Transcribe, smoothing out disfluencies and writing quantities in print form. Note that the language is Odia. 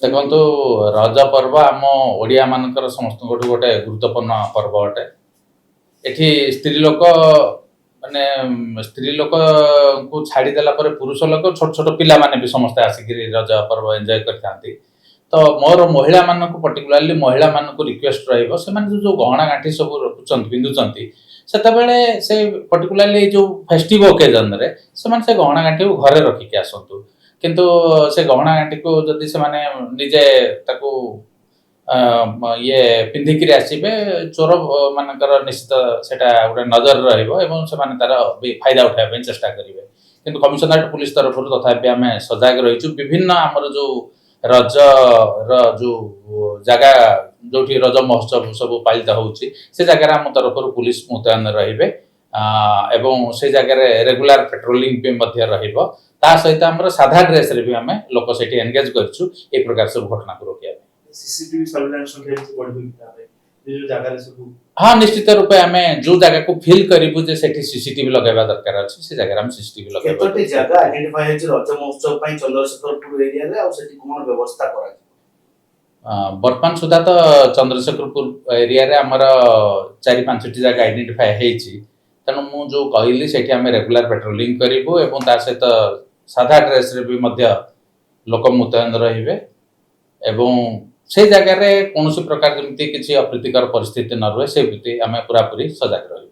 ଦେଖନ୍ତୁ ରଜ ପର୍ବ ଆମ ଓଡ଼ିଆ ମାନଙ୍କର ସମସ୍ତଙ୍କଠୁ ଗୋଟେ ଗୁରୁତ୍ୱପୂର୍ଣ୍ଣ ପର୍ବ ଅଟେ। ଏଠି ସ୍ତ୍ରୀ ଲୋକ ମାନେ ସ୍ତ୍ରୀ ଲୋକଙ୍କୁ ଛାଡ଼ିଦେଲା ପରେ ପୁରୁଷ ଲୋକ ଛୋଟ ଛୋଟ ପିଲାମାନେ ବି ସମସ୍ତେ ଆସିକିରି ରଜ ପର୍ବ ଏନ୍ଜୟ କରିଥାନ୍ତି। ତ ମୋର ମହିଳାମାନଙ୍କୁ ପର୍ଟିକୁଲାରଲି ମହିଳାମାନଙ୍କୁ ରିକ୍ୱେଷ୍ଟ ରହିବ ସେମାନେ ଯୋଉ ଗହଣା ଗାଣ୍ଠି ସବୁ ରଖୁଛନ୍ତି ପିନ୍ଧୁଛନ୍ତି ସେତେବେଳେ ସେ ପର୍ଟିକୁଲାରଲି ଏଇ ଯୋଉ ଫେଷ୍ଟିଭ୍ ଓକେଜନରେ ସେମାନେ ସେ ଗହଣା ଗାଣ୍ଠିକୁ ଘରେ ରଖିକି ଆସନ୍ତୁ। କିନ୍ତୁ ସେ ଗହଣା ଗାଣ୍ଠିକୁ ଯଦି ସେମାନେ ନିଜେ ତାକୁ ଇଏ ପିନ୍ଧିକିରି ଆସିବେ ଚୋର ମାନଙ୍କର ନିଶ୍ଚିତ ସେଟା ଗୋଟେ ନଜର ରହିବ ଏବଂ ସେମାନେ ତାର ବି ଫାଇଦା ଉଠାଇବା ପାଇଁ ଚେଷ୍ଟା କରିବେ। କିନ୍ତୁ କମିଶନରେଟ ପୁଲିସ ତରଫରୁ ତଥାପି ଆମେ ସଜାଗ ରହିଛୁ। ବିଭିନ୍ନ ଆମର ଯୋଉ ରଜର ଯୋଉ ଜାଗା ଯୋଉଠି ରଜ ମହୋତ୍ସବ ସବୁ ପାଳିତ ହଉଛି ସେ ଜାଗାରେ ଆମ ତରଫରୁ ପୁଲିସ ମୁତୟନ ରହିବେ ଏବଂ ସେ ଜାଗାରେ ରେଗୁଲାର ପେଟ୍ରୋଲିଂ ବି ମଧ୍ୟ ରହିବ। ତା ସହିତ ଆମର ସାଧା ଡ୍ରେସରେ ବି ଆମେ ଲୋକ ସେଠି ଏନଗେଜ କରିଛୁ এই ପ୍ରକାର ସବୁ ଘଟଣାକୁ ରୋକିବା ପାଇଁ। सीसीटीवी सर्वेलांस संख्या भी बढ़ गई तारे ये जो जगह सब हाँ निश्चित रूपे आम जो जगह को फिल करूँ जे से सीसीटीवी लगेगा दरकार अच्छे से जगह हम सीसीटीवी लगे केतोटी जगह आइडेंटिफाई है रज महोत्सव पई चंद्रशेखरपुर एरिया रे आ सेठी कोन व्यवस्था करा वर्तमान सुधा तो चंद्रशेखरपुर एरिया रे हमर 4-5टी जगह आइडेंटिफाई हेची तेणु मु जो कहली सेठी आम रेगुलर पेट्रोलिंग करूँ एवं ता सहित साधा ड्रेस रे भी मध्य लोक मुतयन रहिबे एवं से जगह रे कौन प्रकार जमी किसी अप्रीतिकर परिस्थिति न रहे से आम पूरा पूरी सजग रही।